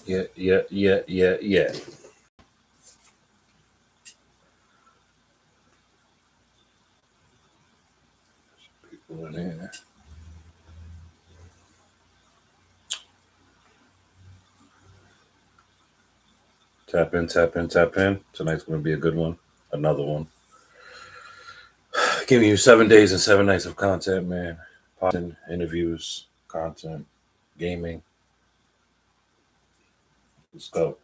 Yeah. People in here. Tap in. Tonight's going to be a good one. Another one. Giving you 7 days and 7 nights of content, man. Interviews, content, gaming. Let's go.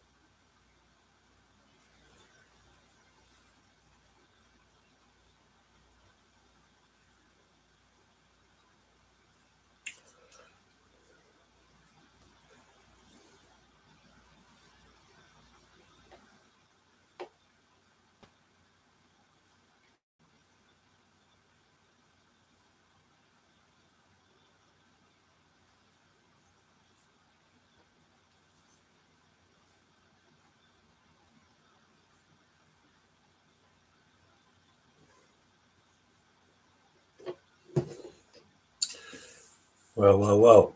Well.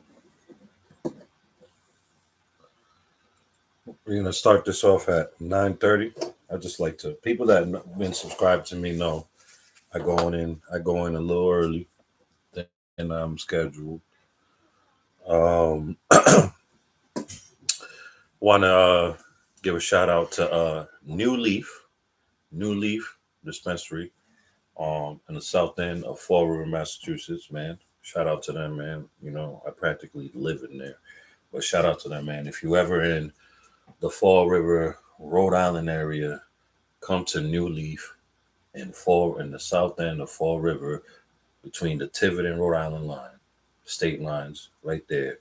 We're gonna start this off at 9:30. I just like to people that have been subscribed to me know I go in a little early than I'm scheduled. Um, Want to give a shout out to New Leaf Dispensary, in the south end of Fall River, Massachusetts. Man, shout out to them, man. You know, I practically live in there, but shout out to them, man. If you ever in the Fall River, Rhode Island area, come to New Leaf in the south end of Fall River, between the Tiverton and Rhode Island line, state lines, right there.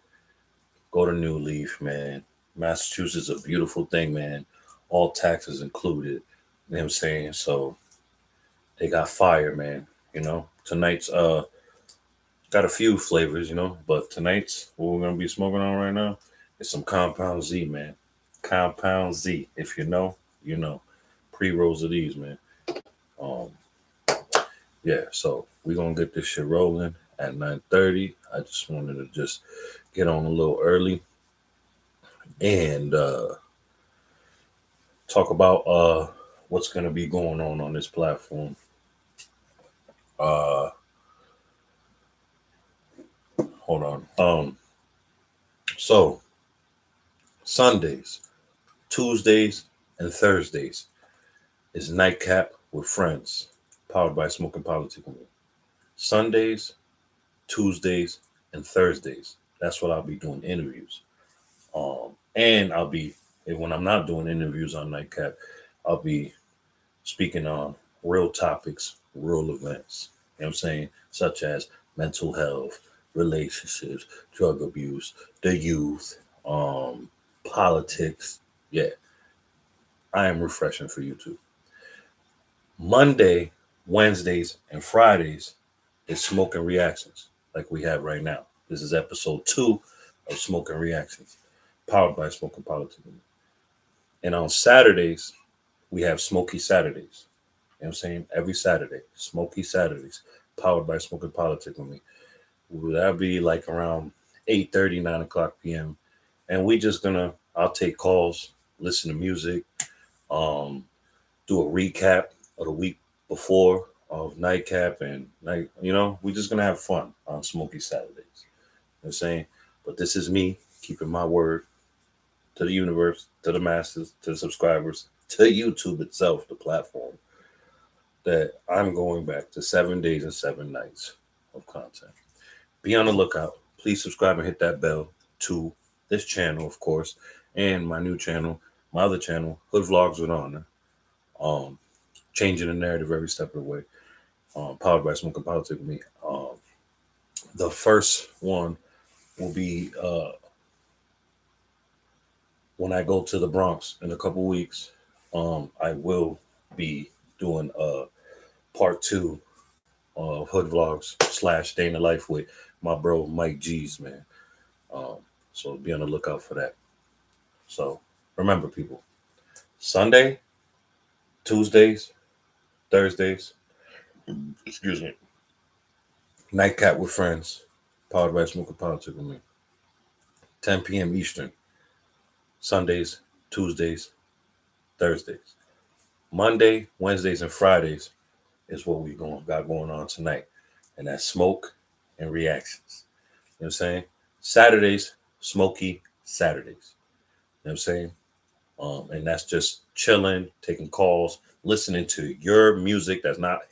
Go to New Leaf, man. Massachusetts is a beautiful thing, man. All taxes included. You know what I'm saying? So they got fire, man. You know, tonight's got a few flavors, you know, but tonight's what we're gonna be smoking on right now is some Compound Z, man. Compound Z. If you know, you know. Pre-rolls of these, man. Um, yeah, so we're gonna get this shit rolling at 9:30. I just wanted to just get on a little early and talk about what's gonna be going on this platform. Uh Hold on. So Sundays, Tuesdays, and Thursdays is Nightcap with Friends, powered by Smoking Politics. Sundays, Tuesdays, and Thursdays. That's what I'll be doing interviews. And I'll be when I'm not doing interviews on Nightcap, I'll be speaking on real topics, real events. You know what I'm saying? Such as mental health, relationships, drug abuse, the youth, politics. Yeah, I am refreshing for you too. Monday, Wednesdays, and Fridays is Smoke and Reactions, like we have right now. This is episode 2 of Smoke and Reactions, powered by Smoking Politics. And on Saturdays, we have Smoky Saturdays. You know what I'm saying? Every Saturday, Smoky Saturdays, powered by Smoking Politics with me. That'll be like around 8:30, 9 o'clock p.m. And we just gonna, I'll take calls, listen to music, um, do a recap of the week before of Nightcap and night. You know, we just gonna have fun on Smoky Saturdays. You know what I'm saying? But this is me keeping my word to the universe, to the masses, to the subscribers, to YouTube itself, the platform, that I'm going back to 7 days and 7 nights of content. Be on the lookout. Please subscribe and hit that bell to this channel, of course, and my new channel, my other channel, Hood Vlogs with Honor. Um, Changing the narrative every step of the way. Powered by Smoking Politics with me. The first one will be when I go to the Bronx in a couple weeks. I will be doing part 2 of Hood Vlogs / Day in the Life with my bro Mike G's, man. Um, so be on the lookout for that. So remember, people, Sunday, Tuesdays, Thursdays, excuse me, Nightcap with Friends, powered by Smoker Politics with me. 10 p.m. Eastern. Sundays, Tuesdays, Thursdays. Monday, Wednesdays, and Fridays is what we got going on tonight. And that's smoke and reactions. You know what I'm saying? Saturdays, smoky Saturdays. You know what I'm saying? And that's just chilling, taking calls, listening to your music that's not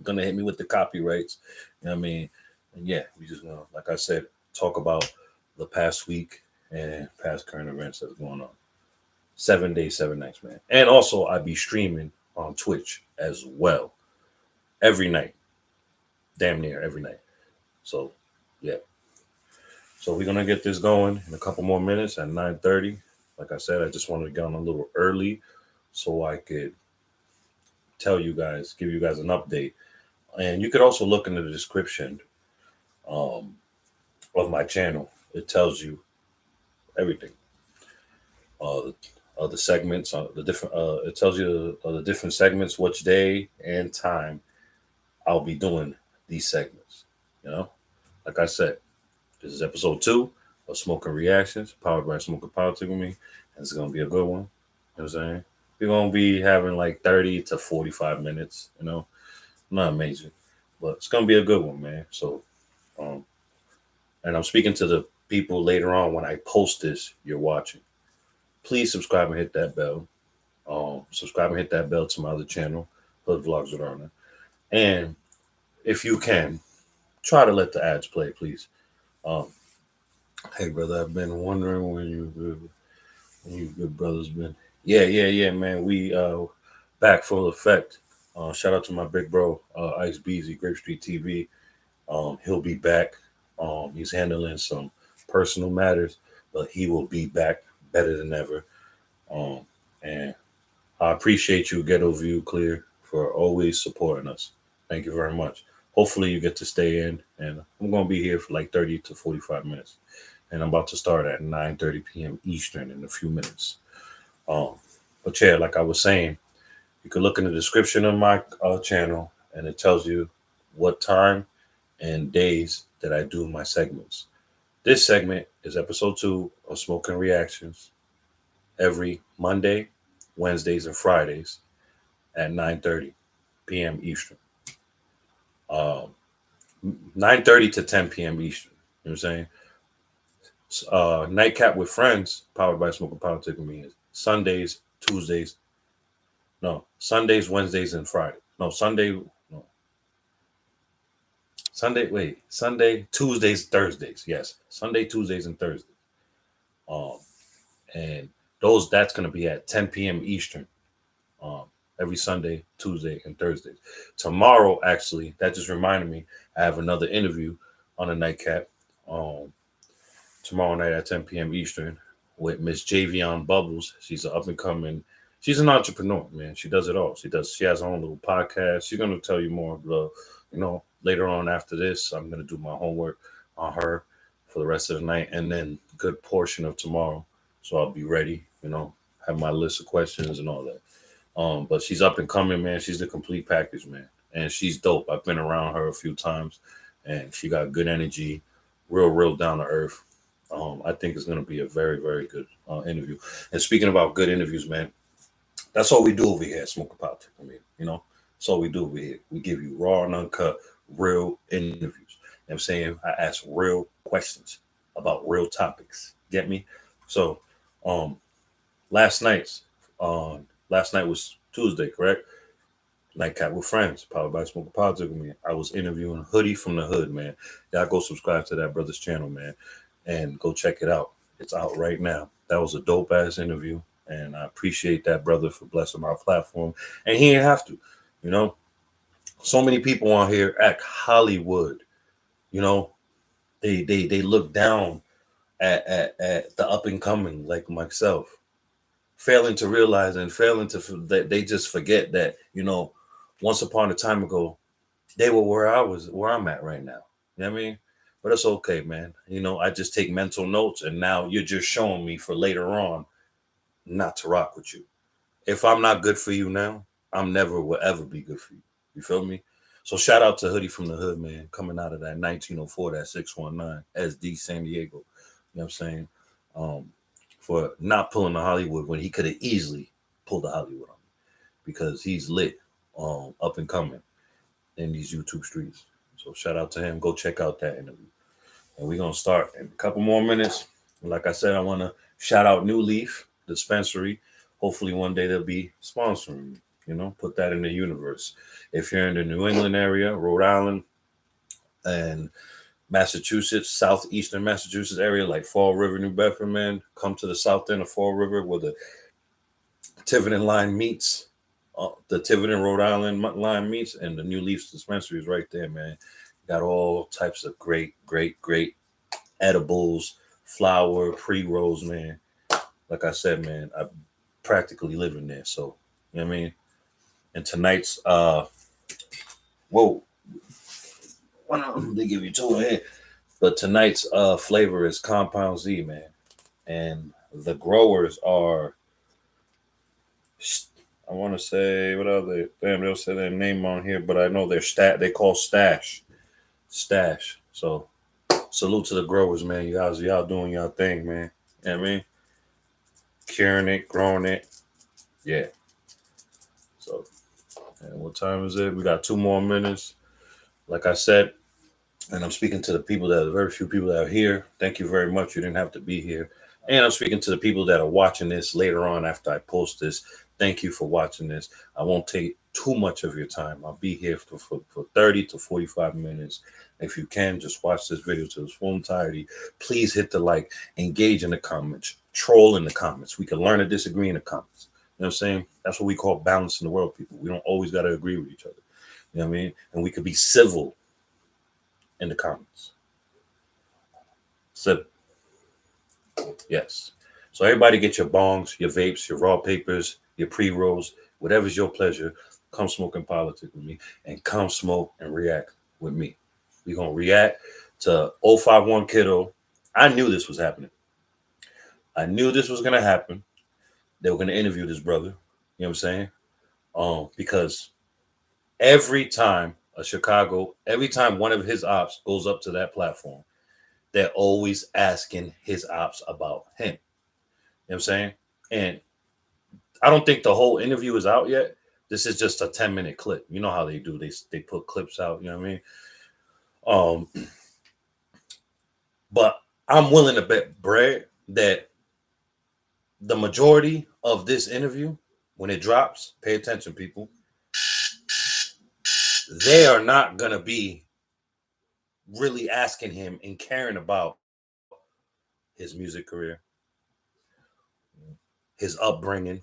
gonna hit me with the copyrights. You know what I mean? And yeah, we just gonna, like I said, talk about the past week and past current events that's going on. 7 days, 7 nights, man. And also I be streaming on Twitch as well. Every night. Damn near every night. So yeah. So we're gonna get this going in a couple more minutes at 9:30. Like I said, I just wanted to get on a little early so I could tell you guys, give you guys an update. And you could also look in the description um, of my channel. It tells you everything. Uh, the segments, the different. It tells you the different segments, which day and time I'll be doing these segments. You know, like I said, this is episode 2 of Smoking Reactions, powered by Smoking Politics with me, and it's gonna be a good one. You know what I'm saying? We're gonna be having like 30 to 45 minutes. You know, not amazing, but it's gonna be a good one, man. So, um, and I'm speaking to the people later on when I post this. You're watching. Please subscribe and hit that bell. Subscribe and hit that bell to my other channel, Hood Vlogs with Arna. And if you can, try to let the ads play, please. Um, hey, brother, I've been wondering when you good brothers been. Yeah, man. We back full effect. Shout out to my big bro, Ice Beezy, Grape Street TV. He'll be back. He's handling some personal matters, but he will be back better than ever. And I appreciate you, Ghetto View Clear, for always supporting us. Thank you very much. Hopefully you get to stay in, and I'm gonna be here for like 30 to 45 minutes, and I'm about to start at 9:30 p.m. Eastern in a few minutes. Um, but yeah, like I was saying, you can look in the description of my channel, and it tells you what time and days that I do my segments. This segment is episode 2 of Smoking Reactions every Monday, Wednesdays, and Fridays at 9:30 p.m. Eastern. Um, 9:30 to 10 p.m. Eastern. You know what I'm saying? Nightcap with Friends, powered by Smoking Politics with me, is Sundays, Wednesdays, and Friday. Sunday, Tuesdays, Thursdays. Yes, Sunday, Tuesdays, and Thursdays. Um, and that's going to be at 10 p.m. Eastern. Um, every Sunday, Tuesday, and Thursday. Tomorrow, actually, that just reminded me, I have another interview on a nightcap. Tomorrow night at 10 p.m. Eastern with Miss Javion Bubbles. She's an up and coming. She's an entrepreneur, man. She does it all. She has her own little podcast. She's gonna tell you more. Later on after this, I'm gonna do my homework on her for the rest of the night, and then a good portion of tomorrow. So I'll be ready. Have my list of questions and all that. But she's up and coming, man. She's the complete package, man, and she's dope. I've been around her a few times, and she got good energy, real down to earth. I think it's going to be a very, very good interview. And speaking about good interviews, man, that's all we do over here at Smoking Politics. That's all we do over here. We give you raw and uncut, real interviews. You know what I'm saying? I ask real questions about real topics. Get me? So, um, last night's last night was Tuesday, correct? Nightcap with Friends, powered by Smoking Politics with me. I was interviewing Hoodie from the Hood, man. Y'all go subscribe to that brother's channel, man, and go check it out. It's out right now. That was a dope ass interview, and I appreciate that brother for blessing my platform. And he didn't have to, you know. So many people on here act Hollywood, you know. They look down at the up and coming like myself, failing to realize and failing to that they just forget that once upon a time ago they were where I'm at right now. You know what I mean? But it's okay, man. I just take mental notes, and now you're just showing me for later on not to rock with you. If I'm not good for you now, I'm never will ever be good for you. You feel me? So shout out to Hoodie from the Hood, man, coming out of that 1904, that 619 SD San Diego. You know what I'm saying? for not pulling the Hollywood when he could have easily pulled the Hollywood on me, because he's lit, up and coming in these YouTube streets. So shout out to him. Go check out that interview. And we're gonna start in a couple more minutes. Like I said, I want to shout out New Leaf Dispensary. Hopefully one day they'll be sponsoring me. Put that in the universe. If you're in the New England area, Rhode Island, and Massachusetts, southeastern Massachusetts area, like Fall River, New Bedford, man, come to the south end of Fall River where the Tiverton line meets, the Tiverton, Rhode Island line meets, and the New Leaf Dispensary is right there, man. Got all types of great edibles, flower, pre-rolls, man. Like I said, man, I practically live in there. So, you know what I mean? And tonight's, whoa, they give you two in here. But tonight's flavor is Compound Z, man. And the growers are, I want to say, what are they? Damn, they'll say their name on here, but I know they call Stash. So, salute to the growers, man. Y'all doing y'all thing, man. You know what I mean? Curing it, growing it. Yeah. So, and what time is it? We got 2 more minutes. Like I said, and I'm speaking to the people very few people that are here. Thank you very much. You didn't have to be here. And I'm speaking to the people that are watching this later on after I post this. Thank you for watching this. I won't take too much of your time. I'll be here for 30 to 45 minutes. If you can, just watch this video to its full entirety. Please hit the like, engage in the comments, troll in the comments. We can learn to disagree in the comments. You know what I'm saying? That's what we call balance in the world, people. We don't always got to agree with each other. You know what I mean? And we could be civil in the comments. Civil. Yes. So everybody get your bongs, your vapes, your raw papers, your pre-rolls, whatever's your pleasure. Come smoke and politic with me, and come smoke and react with me. We're going to react to 051 Kiddo. I knew this was happening. I knew this was going to happen. They were going to interview this brother. You know what I'm saying? Because every time one of his ops goes up to that platform, they're always asking his ops about him. You know what I'm saying? And I don't think the whole interview is out yet. This is just a 10-minute clip. You know how they do. They put clips out, you know what I mean? But I'm willing to bet bread that the majority of this interview, when it drops, pay attention, people, they are not going to be really asking him and caring about his music career, his upbringing.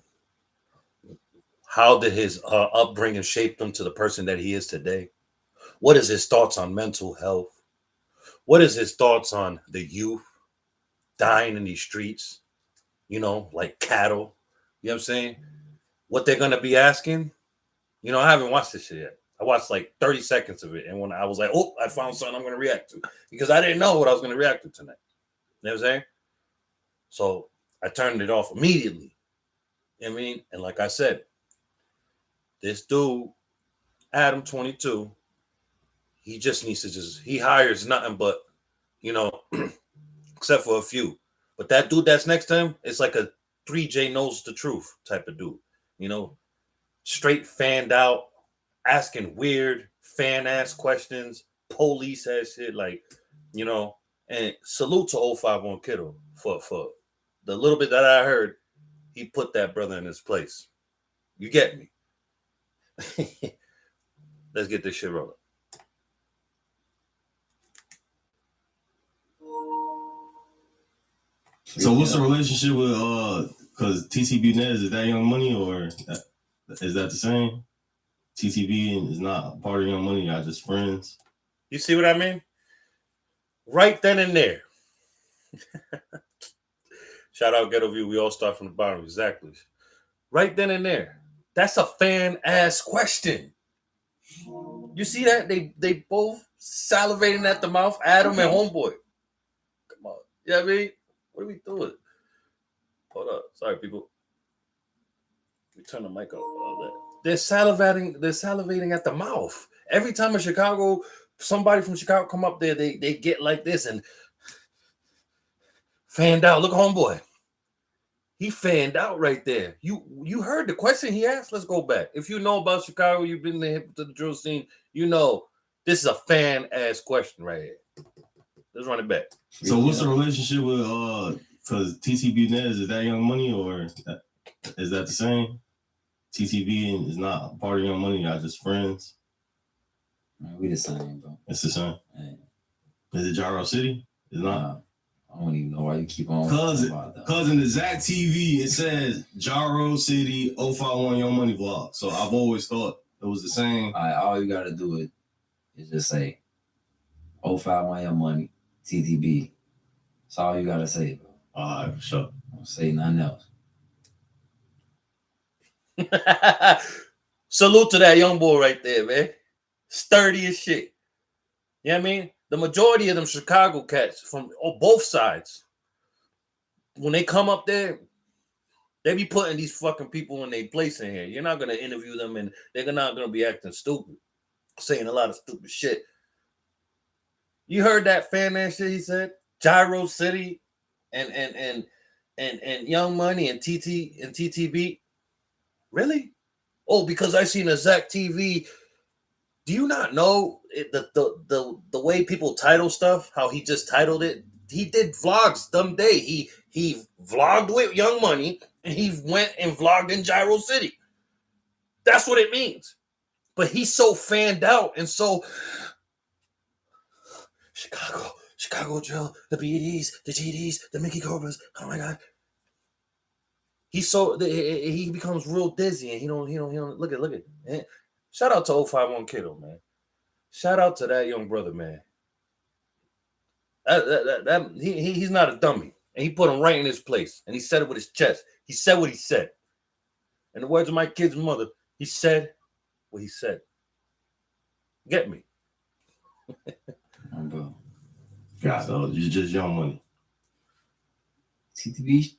How did his upbringing shape him to the person that he is today? What is his thoughts on mental health? What is his thoughts on the youth dying in these streets, like cattle? You know what I'm saying? What they're going to be asking? I haven't watched this shit yet. I watched like 30 seconds of it. And when I was like, I found something I'm going to react to, because I didn't know what I was going to react to tonight. You know what I'm saying? So I turned it off immediately. You know what I mean? And like I said, this dude, Adam 22, he just needs to he hires nothing but, except for a few. But that dude that's next to him is like a 3J knows the truth type of dude. Straight fanned out, asking weird fan ass questions, police ass shit, and salute to 051 Kiddo for the little bit that I heard. He put that brother in his place. You get me? Let's get this shit rolling. So what's the relationship with because TTB Nez, is that Young Money, or is that the same? TTB is not part of Young Money, y'all just friends. You see what I mean? Right then and there. Shout out Ghetto View. We all start from the bottom. Exactly. Right then and there. That's a fan ass question. You see that? They both salivating at the mouth, Adam and Homeboy. Come on. You know what I mean? What are we doing? Hold up. Sorry, people. We turn the mic off. All that. They're salivating at the mouth. Every time in Chicago, somebody from Chicago come up there, they get like this and fanned out. Look, Homeboy. He fanned out right there. You heard the question he asked? Let's go back. If you know about Chicago, you've been there to the drill scene, you know this is a fan ass question right here. Let's run it back. So what's the relationship with because TTB Nez, is that Young Money or is that the same? TTB is not part of Young Money, y'all just friends? Man, we the same, bro. It's the same. Man. Is it Gyro City? It's not. I don't even know why you keep on. Cause in the Zach TV it says Gyro City 051 Young Money vlog. So I've always thought it was the same. All you gotta do is just say 051 Young Money TTB. That's all you gotta say, bro. All right, for sure. Don't say nothing else. Salute to that young boy right there, man. Sturdy as shit. You know what I mean? The majority of them Chicago cats from both sides, when they come up there, they be putting these fucking people in their place in here. You're not going to interview them and they're not going to be acting stupid, saying a lot of stupid shit. You heard that fan ass shit he said? Gyro City and Young Money and TTB. Really? Oh, because I seen a Zach TV. Do you not know the way people title stuff? How he just titled it? He did vlogs some day. He vlogged with Young Money and he went and vlogged in Gyro City. That's what it means. But he's so fanned out and so Chicago drill, the BDs, the GDs, the Mickey Cobras. Oh my God. He becomes real dizzy and he don't look at. Shout out to 051 Kiddo, man. Shout out to that young brother, man. He's not a dummy. And he put him right in his place. And he said it with his chest. He said what he said. In the words of my kid's mother, he said what he said. Get me. Bro. God, so you just Young Money. TTB.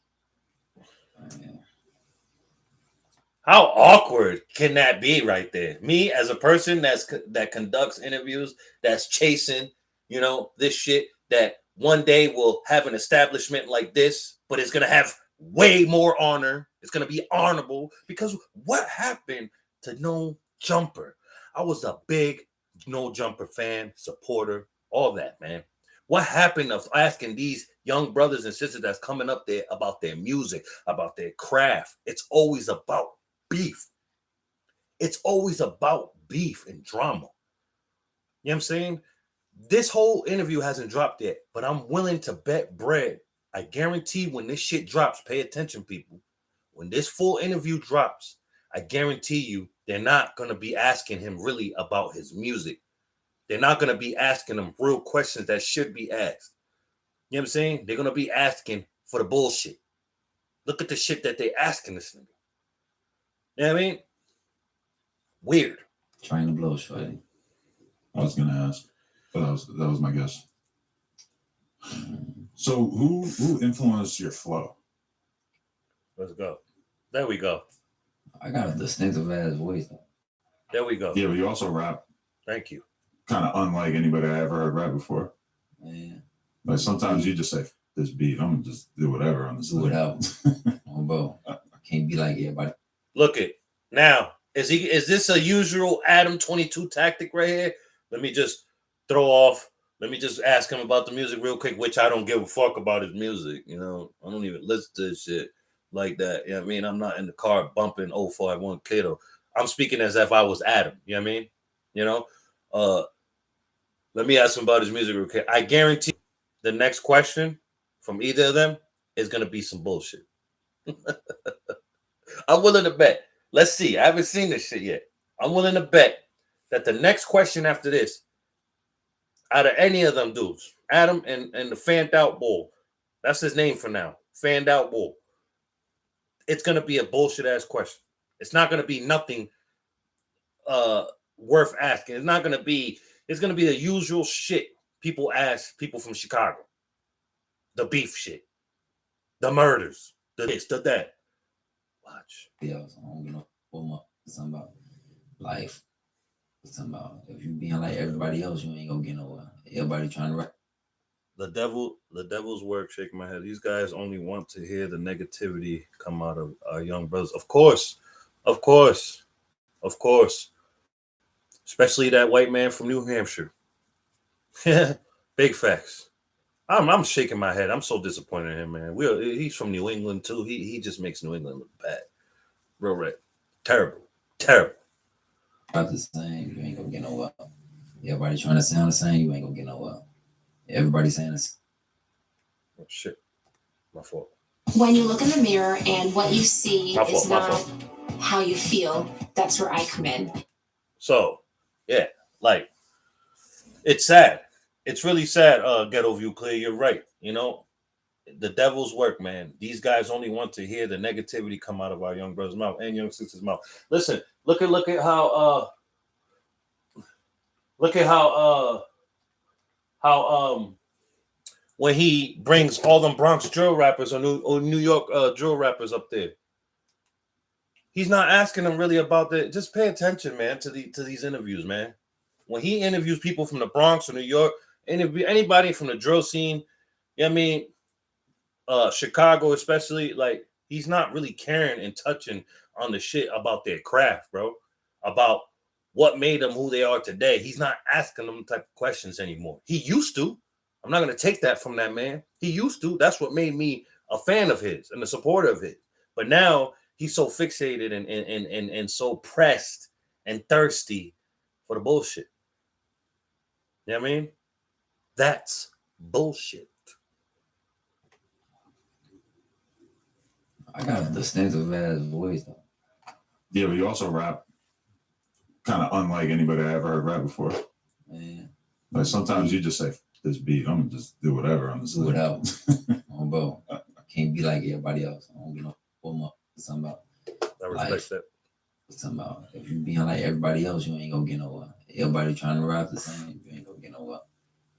How awkward can that be right there? Me as a person that conducts interviews, that's chasing, this shit, that one day will have an establishment like this, but it's going to have way more honor. It's going to be honorable because what happened to Nojumper? I was a big Nojumper fan, supporter, all that, man. What happened of asking these young brothers and sisters that's coming up there about their music, about their craft? It's always about beef. It's always about beef and drama. You know what I'm saying? This whole interview hasn't dropped yet, but I'm willing to bet bread. I guarantee when this shit drops, pay attention, people. When this full interview drops, I guarantee you they're not going to be asking him really about his music. They're not going to be asking him real questions that should be asked. You know what I'm saying? They're going to be asking for the bullshit. Look at the shit that they're asking this nigga. You know what I mean? Weird. Trying to blow, shorty. I was gonna ask, but that was my guess. So who influenced your flow? Let's go. There we go. I got a distinctive ass voice. There we go. Yeah, but you also rap. Thank you. Kind of unlike anybody I ever heard rap before. Man. Like sometimes you just say, "This beat, I'm gonna just do whatever on this." Do it out. Oh, bro. I can't be like everybody. Look it. Now, is this a usual Adam 22 tactic right here? Let me just ask him about the music real quick, which I don't give a fuck about his music. I don't even listen to his shit like that. You know what I mean? I'm not in the car bumping 051 Kiddo. I'm speaking as if I was Adam. You know what I mean? Let me ask him about his music real quick. I guarantee the next question from either of them is going to be some bullshit. I'm willing to bet. Let's see. I haven't seen this shit yet. I'm willing to bet that the next question after this, out of any of them dudes, Adam and the fanned out bull, that's his name for now, fanned out bull, it's going to be a bullshit ass question. It's not going to be nothing worth asking. It's going to be the usual shit people ask people from Chicago. The beef shit. The murders. The this, the that. Watch. Yeah, I don't know what something about life. Something about if you being like everybody else, you ain't gonna get nowhere. Everybody trying to rap. The devil's work. Shaking my head. These guys only want to hear the negativity come out of our young brothers. Of course, of course, of course. Especially that white man from New Hampshire. Big facts. I'm shaking my head. I'm so disappointed in him, man. He's from New England too. He just makes New England look bad. Real red. Terrible. Terrible. About the same, you ain't gonna get no up. Everybody trying to sound the same, you ain't gonna get no up. Everybody saying this. Oh, shit. My fault. When you look in the mirror and what you see My is fault, not how you feel, that's where I come in. So, yeah, like, it's sad. It's really sad, Ghetto View Clear. You're right. You know, the devil's work, man. These guys only want to hear the negativity come out of our young brother's mouth and young sister's mouth. Listen, look at how when he brings all them Bronx drill rappers or New York drill rappers up there, he's not asking them really about the. Just pay attention, man, to these interviews, man. When he interviews people from the Bronx or New York, interview anybody from the drill scene, you know what I mean, Chicago especially, like he's not really caring and touching on the shit about their craft, bro. About what made them who they are today. He's not asking them type of questions anymore. He used to. I'm not going to take that from that man. He used to. That's what made me a fan of his and a supporter of his. But now he's so fixated and so pressed and thirsty for the bullshit. You know what I mean? That's bullshit. I got a distinctive ass voice though. Yeah, but you also rap kind of unlike anybody I ever heard rap before. Man, Like sometimes you just say this beat, I'm gonna just do whatever on this. do whatever. Oh, bro, I can't be like everybody else. I don't get no warm up. Something about I respect that. Something about if you being like everybody else, you ain't gonna get no up. Everybody trying to rap the same, you ain't gonna get no up.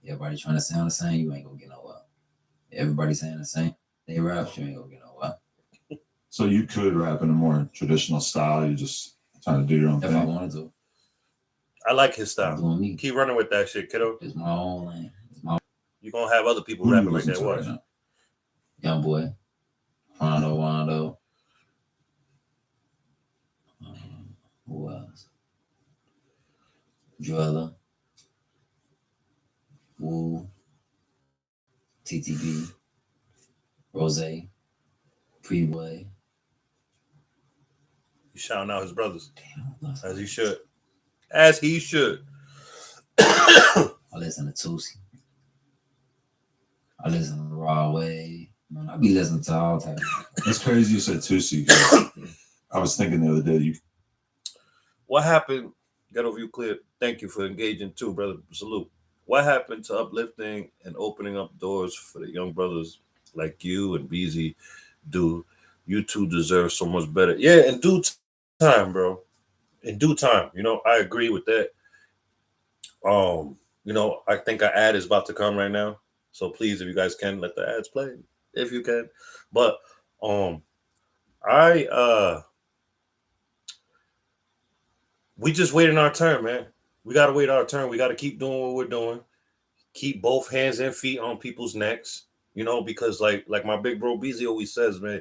Everybody trying to sound the same, you ain't gonna get no up. Everybody saying the same, they rap, you ain't gonna get no up. So you could rap in a more traditional style. You just trying to do your own If thing. I wanted to. I like his I'm style. doing me. Keep running with that shit, kiddo. It's my own lane. It's my You're going to have other people Who do you rapping like listen that. to right Watch. now? young boy, Wando. Who else? Drella, Woo, TTB, Rose, Pre-Boy. He's shouting out his brothers. Damn, As he should. As he should. I listen to Tusi. I listen to Raw Way. Man, I be listening to all types. It's crazy you said Tusi. 'Cause I was thinking the other day, What happened? Ghetto View Clear. Thank you for engaging too, brother. Salute. What happened to uplifting and opening up doors for the young brothers like you and BZ do? You two deserve so much better. Yeah, in due time, bro. In due time. You know, I agree with that. You know, I think our ad is about to come right now. So please, if you guys can, let the ads play. If you can. But we just waiting our turn, man. We gotta wait our turn. We gotta keep doing what we're doing. Keep both hands and feet on people's necks, you know, because like my big bro BZ always says, man,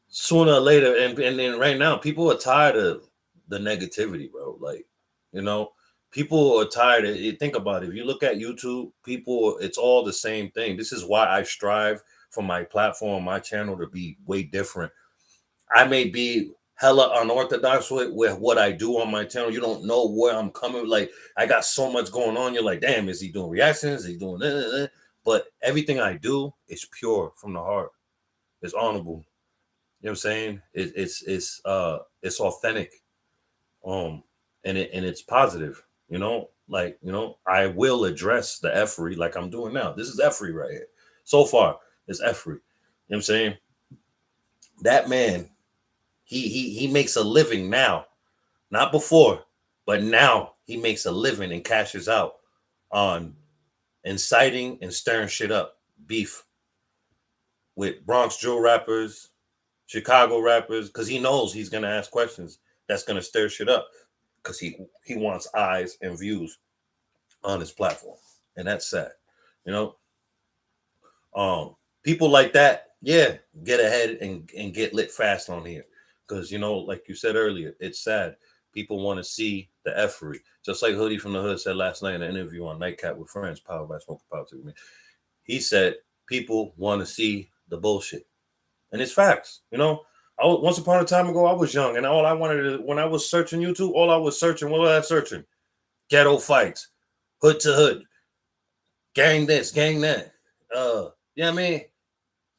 sooner or later, and then right now, people are tired of the negativity, bro. Like, you know, people are tired of it. Think about it. If you look at YouTube, people, it's all the same thing. This is why I strive for my platform, my channel to be way different. I may be hella unorthodox with what I do on my channel. You don't know where I'm coming. Like, I got so much going on. You're like, damn, is he doing reactions? Is he doing that? But everything I do is pure from the heart. It's honorable. You know what I'm saying? It's authentic. And it's positive, you know, like, you know, I will address the effery like I'm doing now. This is effery right here. So far, it's effery. You know what I'm saying? That man, he makes a living now, not before, but now he makes a living and cashes out on inciting and stirring shit up, beef with Bronx drill rappers, Chicago rappers, because he knows he's gonna ask questions that's gonna stir shit up, because he wants eyes and views on his platform, and that's sad, you know. People like that, yeah, get ahead and get lit fast on here. Because, you know, like you said earlier, it's sad. People want to see the effery. Just like Hoodie from the Hood said last night in an interview on Nightcap with Friends, powered by Smoke Politics. He said people want to see the bullshit. And it's facts. You know, once upon a time ago, I was young, and all I wanted to, when I was searching YouTube, all I was searching, what was I searching? Ghetto fights, hood to hood, gang this, gang that. Yeah, I mean,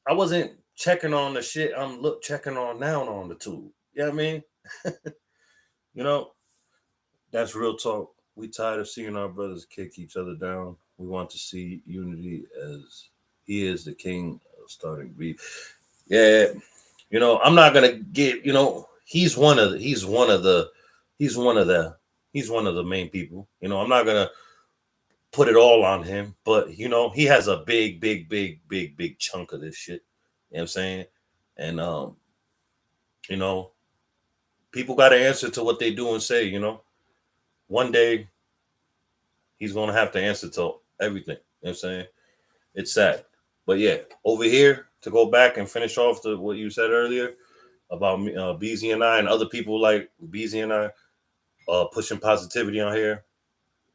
I wasn't checking on the shit I'm checking on now on the tube. Yeah, I mean, you know, that's real talk. We tired of seeing our brothers kick each other down. We want to see unity as he is the king of starting beef. Yeah, you know, I'm not gonna get, you know, he's one of the main people. You know, I'm not gonna put it all on him, but you know, he has a big chunk of this shit. You know what I'm saying? And you know, people got to answer to what they do and say, you know. One day he's gonna have to answer to everything. You know what I'm saying? It's sad. But yeah, over here, to go back and finish off what you said earlier about me, BZ and I and other people like BZ and I pushing positivity on here.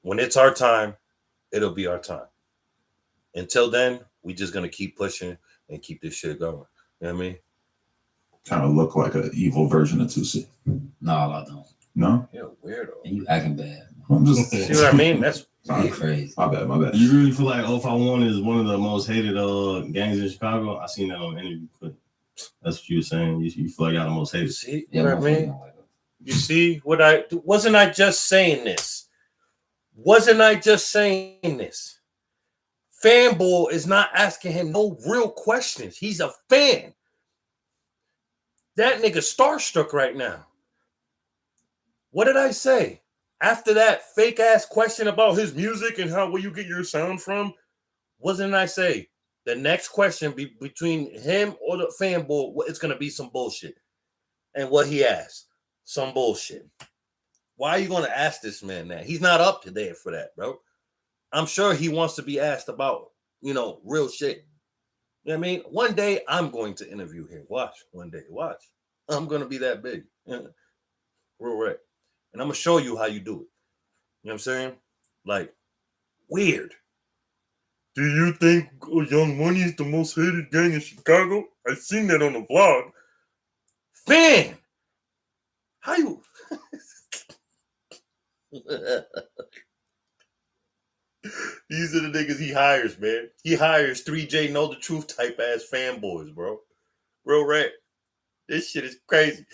When it's our time, it'll be our time. Until then, we just gonna keep pushing and keep this shit going. You know what I mean? Kind of look like an evil version of 2C. No, I don't. No? Yeah, weirdo. And you acting bad. I'm just See what I mean? That's You crazy. my bad. You really feel like 051 is one of the most hated gangs in Chicago? I seen that on an interview clip. That's what you were saying. You feel like y'all the most hated. see Yeah, what I mean? motherfucker, like, You see what I wasn't I just saying this? Wasn't I just saying this? Fanboy is not asking him no real questions. He's a fan. That nigga starstruck right now. What did I say? After that fake ass question about his music and where you get your sound from, wasn't I say the next question between him or the fanboy, it's gonna be some bullshit. And what he asked, some bullshit. Why are you gonna ask this man that? He's not up to there for that, bro. I'm sure he wants to be asked about, you know, real shit. You know what I mean? One day I'm going to interview him. Watch. One day. Watch. I'm gonna be that big. Real right. And I'm gonna show you how you do it. You know what I'm saying? Like, weird. Do you think Young Money is the most hated gang in Chicago? I seen that on the vlog. Fan! How you? These are the niggas he hires, man. He hires 3J Know the Truth type ass fanboys, bro. Real rat. This shit is crazy.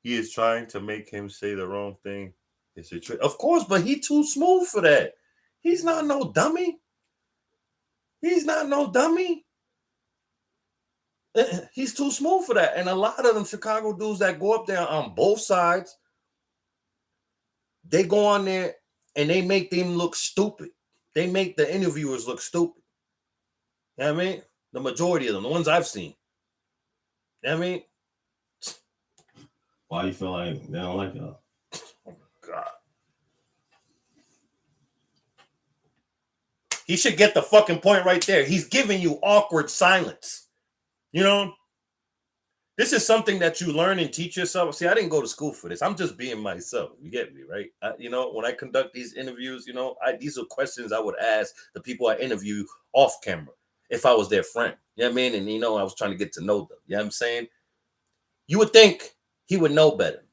He is trying to make him say the wrong thing. It's a trick. Of course, but he too smooth for that. He's not no dummy. He's not no dummy. He's too smooth for that. And a lot of them Chicago dudes that go up there on both sides, they go on there and they make them look stupid. They make the interviewers look stupid. You know what I mean? The majority of them, the ones I've seen. You know what I mean? Why you feel like they don't like y'all? Oh my God. He should get the fucking point right there. He's giving you awkward silence. You know? This is something that you learn and teach yourself. See, I didn't go to school for this. I'm just being myself. You get me, right? You know, when I conduct these interviews, you know, these are questions I would ask the people I interview off camera if I was their friend. You know what I mean? And, you know, I was trying to get to know them. You know what I'm saying? You would think he would know better.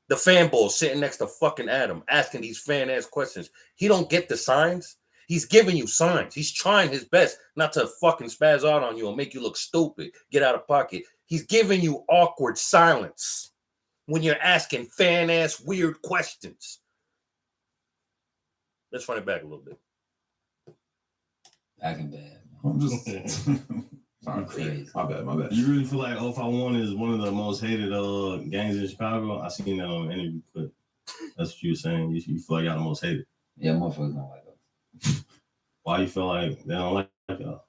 The fanboy sitting next to fucking Adam asking these fan-ass questions. He don't get the signs. He's giving you signs. He's trying his best not to fucking spaz out on you and make you look stupid, get out of pocket. He's giving you awkward silence when you're asking fan-ass weird questions. Let's run it back a little bit. acting bad. I'm just You crazy. my bad. You really feel like 051 is one of the most hated gangs in Chicago? I seen that on an interview clip. That's what you were saying. You feel like y'all the most hated. Yeah, motherfuckers don't like us. Why you feel like they don't like y'all?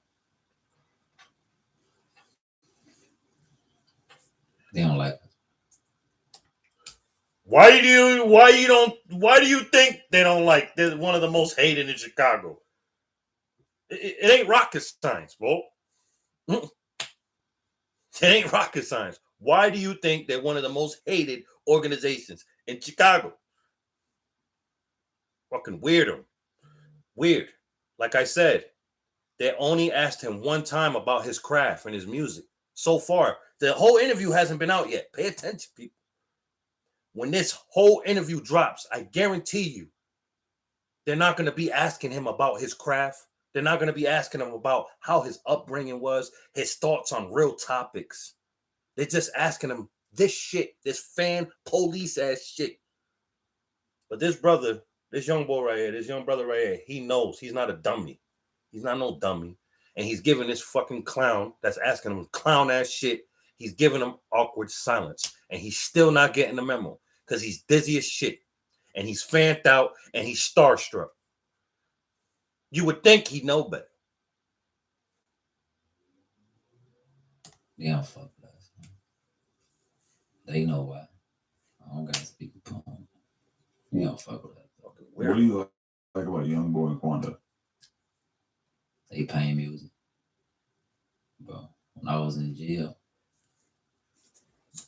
They don't like us. Why do you think they don't like? They're one of the most hated in Chicago. It ain't rocket science, bro. It ain't rocket science. Why do you think they're one of the most hated organizations in Chicago? Fucking weirdo. Weird. Like I said, they only asked him one time about his craft and his music. So far, the whole interview hasn't been out yet. Pay attention, people. When this whole interview drops, I guarantee you, they're not going to be asking him about his craft. They're not going to be asking him about how his upbringing was, his thoughts on real topics. They're just asking him this shit, this fan police ass shit. But this brother, this young boy right here, this young brother right here, he knows he's not a dummy. He's not no dummy. And he's giving this fucking clown that's asking him clown ass shit, he's giving him awkward silence. And he's still not getting the memo because he's dizzy as shit. And he's fanned out and he's starstruck. You would think he'd know better. They don't fuck with us. They know why. I don't gotta speak a poem. They don't fuck with us. What do you like about Young Boy and Quanda? They paying music. Bro, when I was in jail,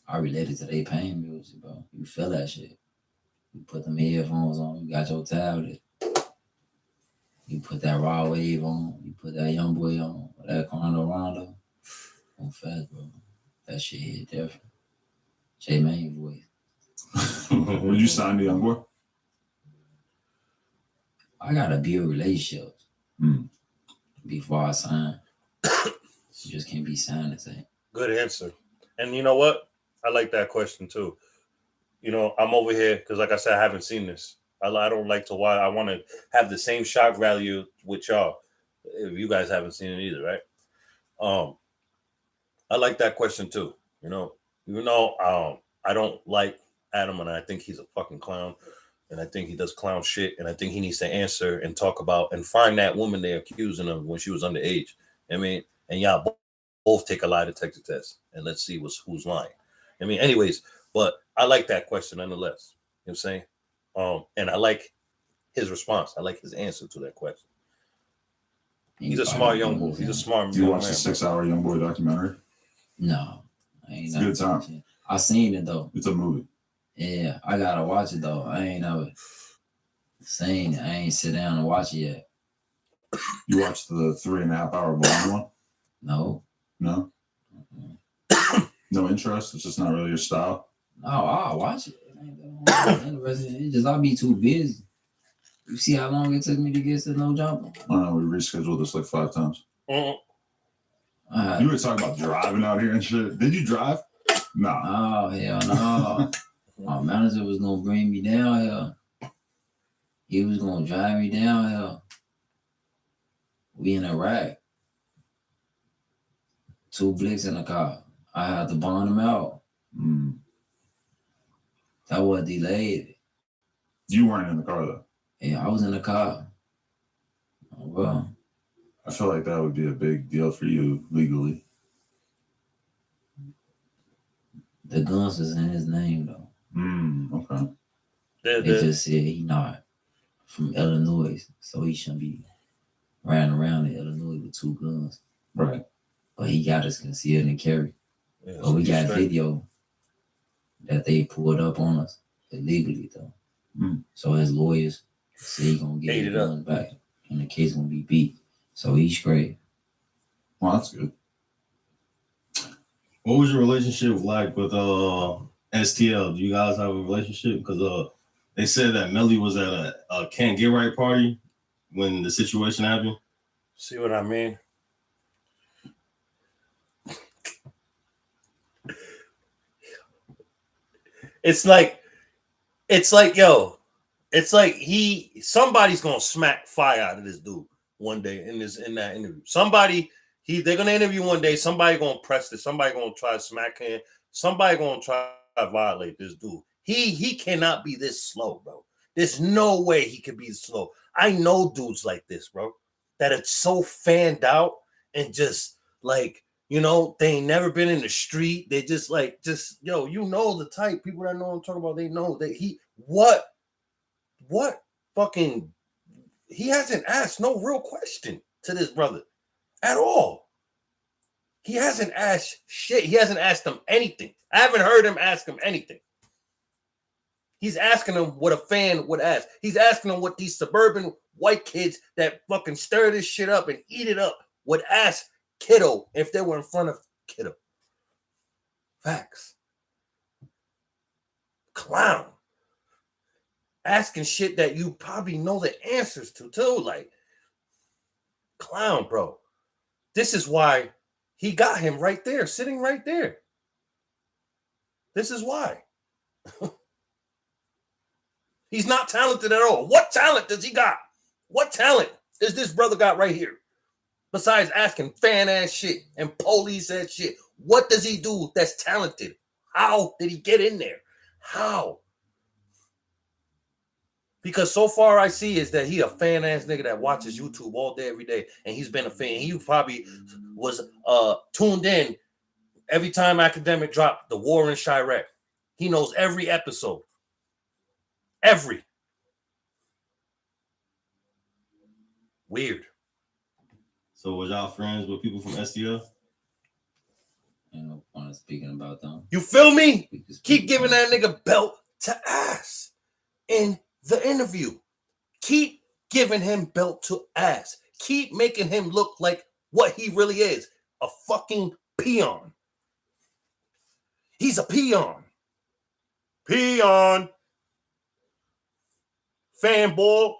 I related to they paying music, bro. You feel that shit. You put them headphones on, you got your tablet. You put that Raw Wave on, you put that Young Boy on, or that Rondo. On fast, bro. That shit hit different. J Main voice. Would you sign the Young Boy? I gotta build relationships before I sign. You just can't be signed and say. Good answer. And you know what? I like that question too. You know, I'm over here because, like I said, I haven't seen this. I don't like to watch. I want to have the same shock value with y'all. If you guys haven't seen it either, right? I like that question too. You know, I don't like Adam, and I think he's a fucking clown, and I think he does clown shit, and I think he needs to answer and talk about and find that woman they're accusing of when she was underage. I mean, and y'all both take a lie detector test, and let's see who's lying. I mean, anyways, but I like that question nonetheless. You know what I'm saying? And I like his response. I like his answer to that question. He's a smart young boy. He's a smart Do you young watch man, the 6-hour Young Boy documentary? No. I ain't It's a good time. I seen it though. It's a movie. Yeah, I gotta watch it though. I ain't never seen it. I ain't sit down and watch it yet. You watched the 3.5-hour blonde one? No. No? No interest? It's just not really your style? No, I'll watch it. It ain't that interesting. It's just I'll be too busy. You see how long it took me to get to Nojumper? I don't know. We rescheduled this like 5 times. Mm-hmm. You were talking about driving out here and shit. Did you drive? Nah. Oh, hell no. My manager was going to bring me down here. He was going to drive me down here. We in Iraq. 2 blicks in the car. I had to bond him out. That was delayed. You weren't in the car though. Yeah, I was in the car. Well, I feel like that would be a big deal for you legally. the guns was in his name though. Okay. They just said he not from Illinois, so he shouldn't be riding around in Illinois with 2 guns. Right. But he got us concealed and carry. Yeah, But we got video that they pulled up on us illegally though. So his lawyers say he gonna get his guns back and the case gonna be beat. So he's straight. Well, that's good. What was your relationship like with STL? Do you guys have a relationship? Because they said that Melly was at a Can't Get Right party when the situation happened. See what I mean? It's like, yo, it's like somebody's gonna smack fire out of this dude one day in that interview. They're gonna interview one day. Somebody gonna press this. Somebody gonna try to smack him. Somebody gonna try to violate this dude. He cannot be this slow, bro. There's no way he could be slow. I know dudes like this, bro, that are so fanned out and just like, you know, they ain't never been in the street. They just yo, you know the type. People that know what I'm talking about, they know that what fucking, he hasn't asked no real question to this brother at all. He hasn't asked shit. He hasn't asked them anything. I haven't heard him ask him anything. He's asking them what a fan would ask. He's asking them what these suburban white kids that fucking stir this shit up and eat it up would ask Kiddo if they were in front of Kiddo. Facts. Clown. Asking shit that you probably know the answers to too. Like, clown, bro. This is why he got him right there, sitting right there. This is why. He's not talented at all. What talent does he got? What talent does this brother got right here? Besides asking fan-ass shit and police-ass shit. What does he do that's talented? How did he get in there? How? Because so far I see is that he a fan-ass nigga that watches YouTube all day, every day. And he's been a fan. He probably was tuned in every time Academic dropped the war in Chirac. He knows every episode. Every. Weird. So was y'all friends with people from STL? Ain't no point in speaking about them. You feel me? We just Keep giving that nigga belt to ass in the interview. Keep giving him belt to ass. Keep making him look like what he really is. A fucking peon. He's a peon. Peon. Fanboy.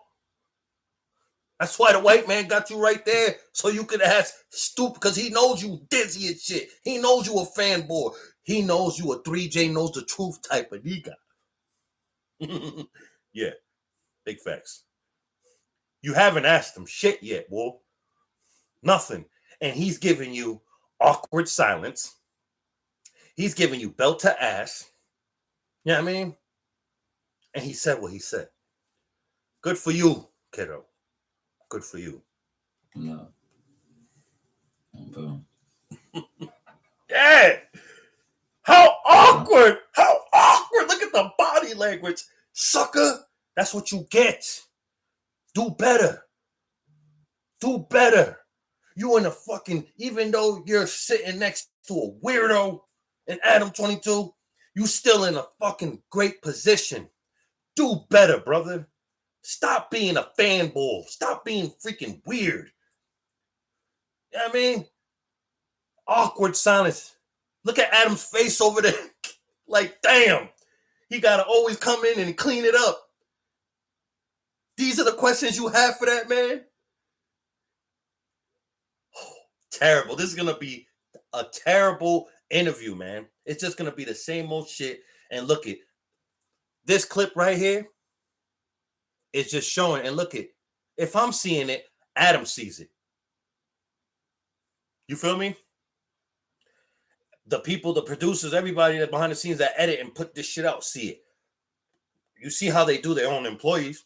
That's why the white man got you right there, so you could ask stupid, because he knows you dizzy as shit. He knows you a fanboy. He knows you a 3J knows the truth type of nigga. Yeah, big facts. You haven't asked him shit yet, boy. Nothing. And he's giving you awkward silence. He's giving you belt to ass. You know what I mean? And he said what he said. Good for you, kiddo. Good for you. No. Boom. Yeah. How awkward. How awkward. Look at the body language. Sucker. That's what you get. Do better. Do better. You in a fucking, even though you're sitting next to a weirdo in Adam 22, you still in a fucking great position. Do better, brother. Stop being a fanboy. Stop being freaking weird. You know what I mean? Awkward silence. Look at Adam's face over there. Like, damn. He got to always come in and clean it up. These are the questions you have for that man? Oh, terrible. This is going to be a terrible interview, man. It's just going to be the same old shit. And look at this clip right here. It's just showing, and look at, if I'm seeing it, Adam sees it. You feel me? The people, the producers, everybody that behind the scenes that edit and put this shit out, see it. You see how they do their own employees?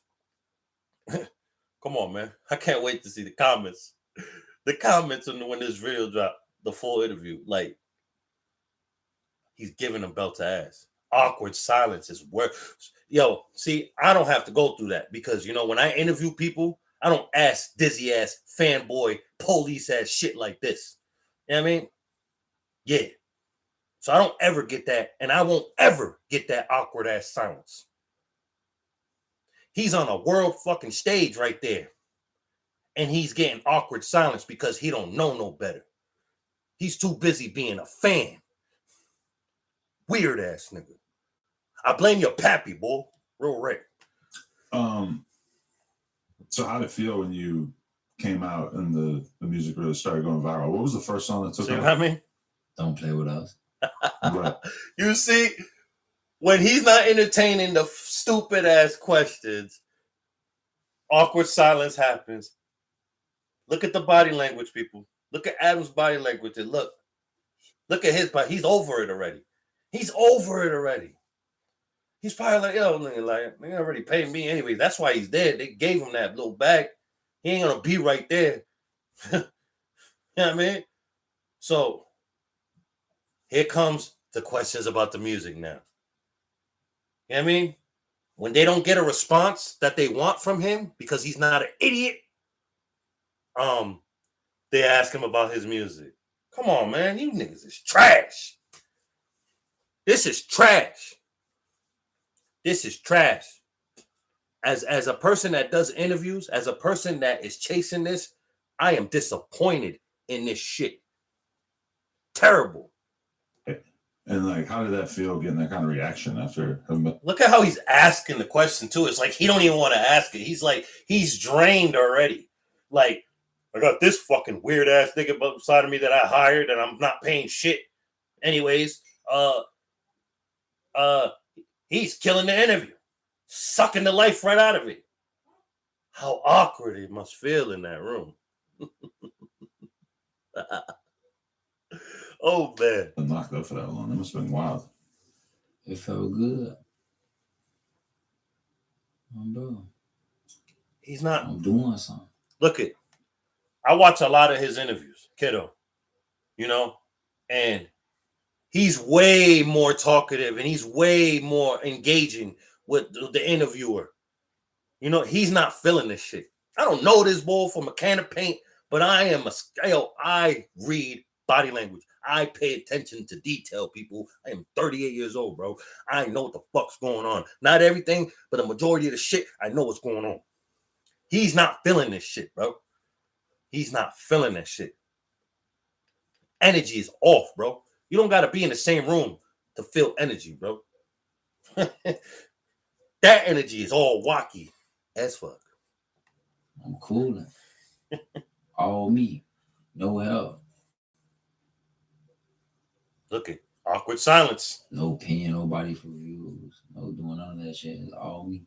Come on, man. I can't wait to see the comments. The comments when this video dropped, the full interview. Like, he's giving them belt to ass. Awkward silence is worse. Yo, see, I don't have to go through that because, you know, when I interview people, I don't ask dizzy ass, fanboy, police ass shit like this. You know what I mean? Yeah. So I don't ever get that, and I won't ever get that awkward ass silence. He's on a world fucking stage right there, and he's getting awkward silence because he don't know no better. He's too busy being a fan. Weird ass nigga. I blame your pappy, boy. Real right. So how did it feel when you came out and the music really started going viral? What was the first song that took See off? what I mean? Don't play with us. Right. You see, when he's not entertaining the stupid ass questions, awkward silence happens. Look at the body language, people. Look at Adam's body language. And look at his body. He's over it already. He's over it already. He's probably like, yo, like, they already paid me anyway. That's why he's dead. They gave him that little bag. He ain't gonna be right there. You know what I mean? So here comes the questions about the music now. You know what I mean? When they don't get a response that they want from him because he's not an idiot, They ask him about his music. Come on, man. You niggas is trash. This is trash. This is trash. As a person that does interviews, as a person that is chasing this, I am disappointed in this shit. Terrible. And like, how did that feel getting that kind of reaction after him? Look at how he's asking the question too. It's like he don't even want to ask it. He's like, he's drained already. Like, I got this fucking weird ass nigga beside of me that I hired and I'm not paying shit. Anyways, he's killing the interview, sucking the life right out of it. How awkward it must feel in that room. Oh man. Been locked up for that long. That must have been wild. It felt good. Bro, He's not. I'm doing something. Look it. I watch a lot of his interviews, Kiddo. You know, and he's way more talkative and he's way more engaging with the interviewer. You know, he's not feeling this shit. I don't know this boy from a can of paint, but I read body language. I pay attention to detail, people. I am 38 years old, bro. I know what the fuck's going on. Not everything, but the majority of the shit, I know what's going on. He's not feeling this shit, bro. He's not feeling that shit. Energy is off, bro. You don't got to be in the same room to feel energy, bro. That energy is all wacky as fuck. I'm cooling. All me. No help. Look at awkward silence. No paying nobody for views. No doing none of that shit. It's all me.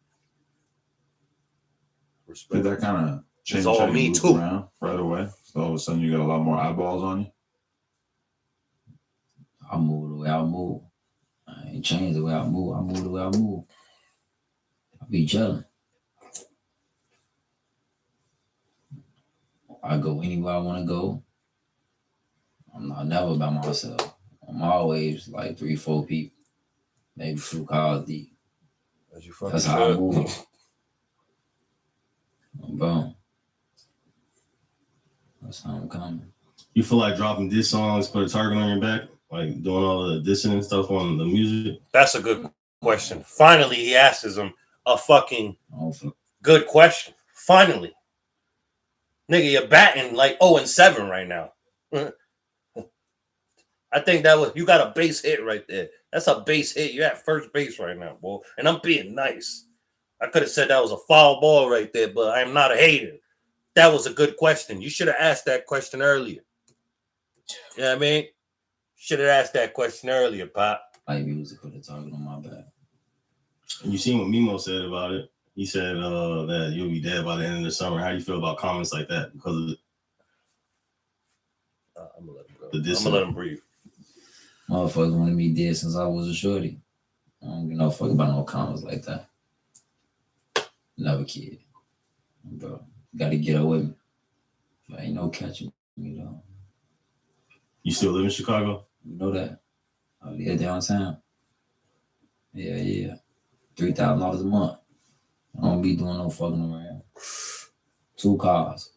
Respect. Did that kind of change It's all how you me, moved too. around right away? So all of a sudden you got a lot more eyeballs on you? I move the way I move. I ain't changed the way I move. I move the way I move. I be chilling. I go anywhere I want to go. I'm not never by myself. I'm always like 3-4 people, maybe 2 cars deep. As you fucking That's how I should. move. Boom. That's how I'm coming. You feel like dropping diss songs, put a target on your back, like doing all the dissing and stuff on the music? That's a good question. Finally, he asks him a fucking I don't feel good question. Finally. Nigga, you're batting like 0-7 right now. I think that was, you got a base hit right there. That's a base hit. You're at first base right now, boy. And I'm being nice. I could have said that was a foul ball right there, but I'm not a hater. That was a good question. You should have asked that question earlier. You know what I mean? Should have asked that question earlier, Pop. like music put a target on my back. And you seen what Mimo said about it. He said that you'll be dead by the end of the summer. How do you feel about comments like that? Because of I'm going to let him go. The I'm dissing. going to let him breathe. Motherfuckers wanted me dead since I was a shorty. I don't give no fuck about no comments like that. Never kid. Bro, gotta get away with me. But ain't no catching me, though. You still live in Chicago? You know that. I live downtown. Yeah. $3,000 a month. I don't be doing no fucking around. 2 cars.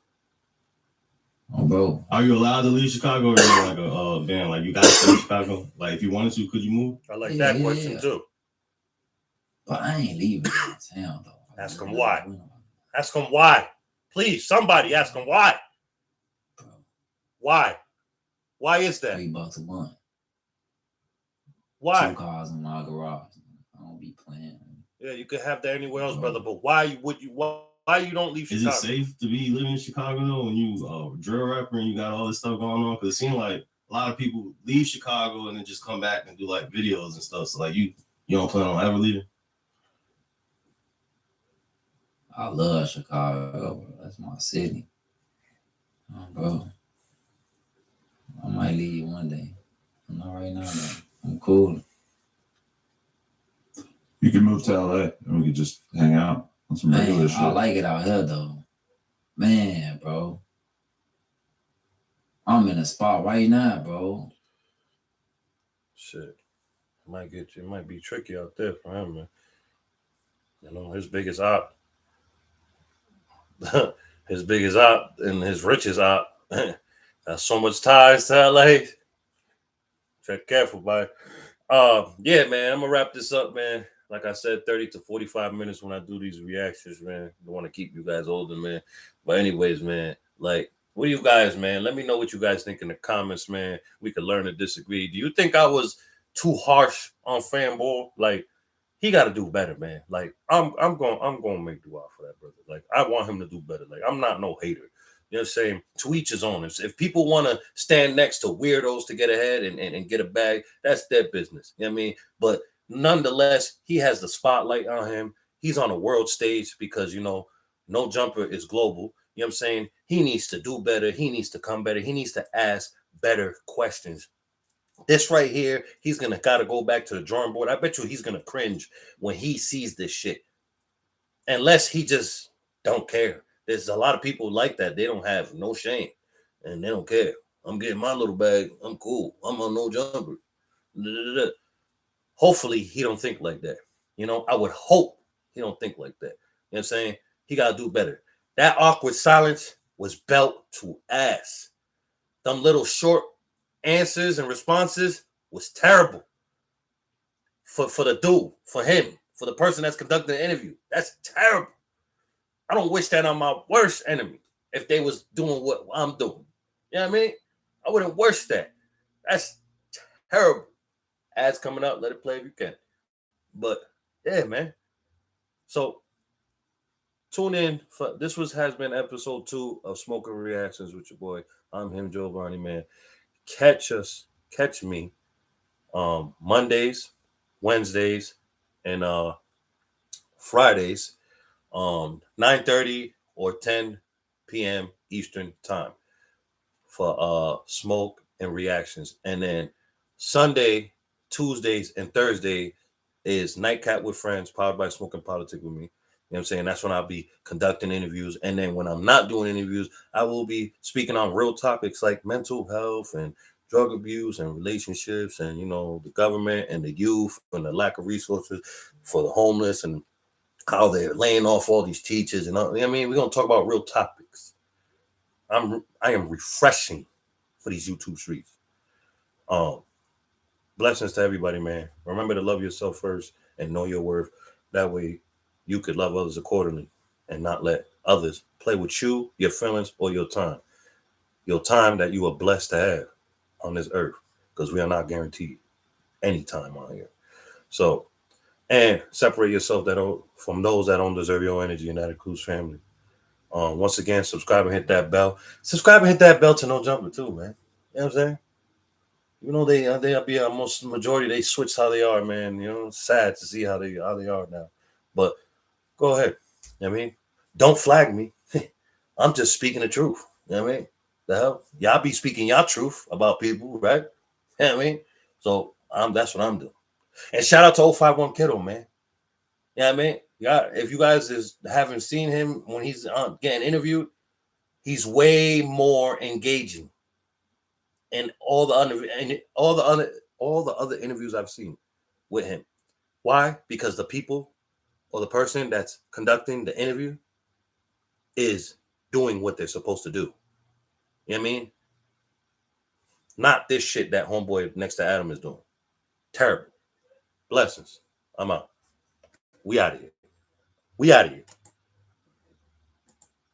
Oh, bro. Are you allowed to leave Chicago, or are you like a band? Like you got to stay in Chicago? Like if you wanted to, could you move? I like that question, Yeah. too. But I ain't leaving downtown, though. Ask him why. Ask him why. Please, somebody ask him why. Bro, Why? Why is that? $3 a month. 2 Why? cars in my garage. I don't be playing. Yeah, you could have that anywhere else, brother. But why you don't leave Is Chicago? it safe to be living in Chicago though when you drill rapper and you got all this stuff going on? Because it seems like a lot of people leave Chicago and then just come back and do like videos and stuff. So like you don't plan on ever leaving? I love Chicago, bro. That's my city. Oh, bro. I might leave one day. I'm not right now, though. I'm cool. You can move to LA and we could just hang out on some regular Man, shit. I like it out here, though. Man, bro. I'm in a spot right now, bro. Shit. It might be tricky out there for him, man. You know, his biggest op. His biggest op and his richest op That's so much ties to LA. Tread careful, bye. Yeah, man, I'm gonna wrap this up, man. Like I said, 30 to 45 minutes when I do these reactions, man. I want to keep you guys older, man. But anyways, man, like, what do you guys, man? Let me know what you guys think in the comments, man. We could learn to disagree. Do you think I was too harsh on Fanball? Like, he got to do better, man. Like, I'm going to make dua for that brother. Like, I want him to do better. Like, I'm not no hater. You know what I'm saying? To each his own. If people want to stand next to weirdos to get ahead and get a bag, that's their business. You know what I mean? But nonetheless, he has the spotlight on him. He's on a world stage because, you know, Nojumper is global. You know what I'm saying? He needs to do better. He needs to come better. He needs to ask better questions. This right here, he's gonna gotta go back to the drawing board. I bet you he's gonna cringe when he sees this shit. Unless he just don't care. There's a lot of people like that. They don't have no shame and they don't care. I'm getting my little bag. I'm cool. I'm on Nojumper. Hopefully he don't think like that. You know, I would hope he don't think like that. You know what I'm saying? He gotta do better. That awkward silence was belt to ass. Them little short answers and responses was terrible for the dude, for him, for the person that's conducting the interview. That's terrible. I don't wish that on my worst enemy if they was doing what I'm doing. You know what I mean? I wouldn't wish that. That's terrible. Ads coming up, let it play if you can. But yeah, man. So tune in for this has been episode 2 of Smoking Reactions with your boy. I'm him, Joe Barney, man. Catch me Mondays, Wednesdays, and Fridays 9:30 or 10 p.m. Eastern time for Smoke and Reactions. And then Sunday, Tuesdays, and Thursday is Nightcap with Friends, powered by Smoke and Politics with me. You know what I'm saying? That's when I'll be conducting interviews. And then when I'm not doing interviews, I will be speaking on real topics like mental health and drug abuse and relationships and, you know, the government and the youth and the lack of resources for the homeless and how they're laying off all these teachers and all. I mean, we're gonna talk about real topics. I am refreshing for these YouTube streets. Blessings to everybody, man. Remember to love yourself first and know your worth. That way you could love others accordingly and not let others play with you, your feelings, or your time. Your time that you are blessed to have on this earth, because we are not guaranteed any time on here. So, and separate yourself from those that don't deserve your energy, and that includes family. Once again, subscribe and hit that bell. Subscribe and hit that bell to Nojumper too, man. You know what I'm saying? You know they be almost majority they switch how they are, man. You know, sad to see how they are now. But go ahead. You know what I mean, don't flag me. I'm just speaking the truth. You know what I mean? The hell, y'all be speaking y'all truth about people, right? You know what I mean? So that's what I'm doing. And shout out to 051 Kiddo, man. You know what I mean? Yeah, if you guys haven't seen him when he's getting interviewed, he's way more engaging. And all the other interviews I've seen with him. Why? Because the people or the person that's conducting the interview is doing what they're supposed to do. You know what I mean? Not this shit that homeboy next to Adam is doing. Terrible. Blessings. I'm out. We out of here. We out of here.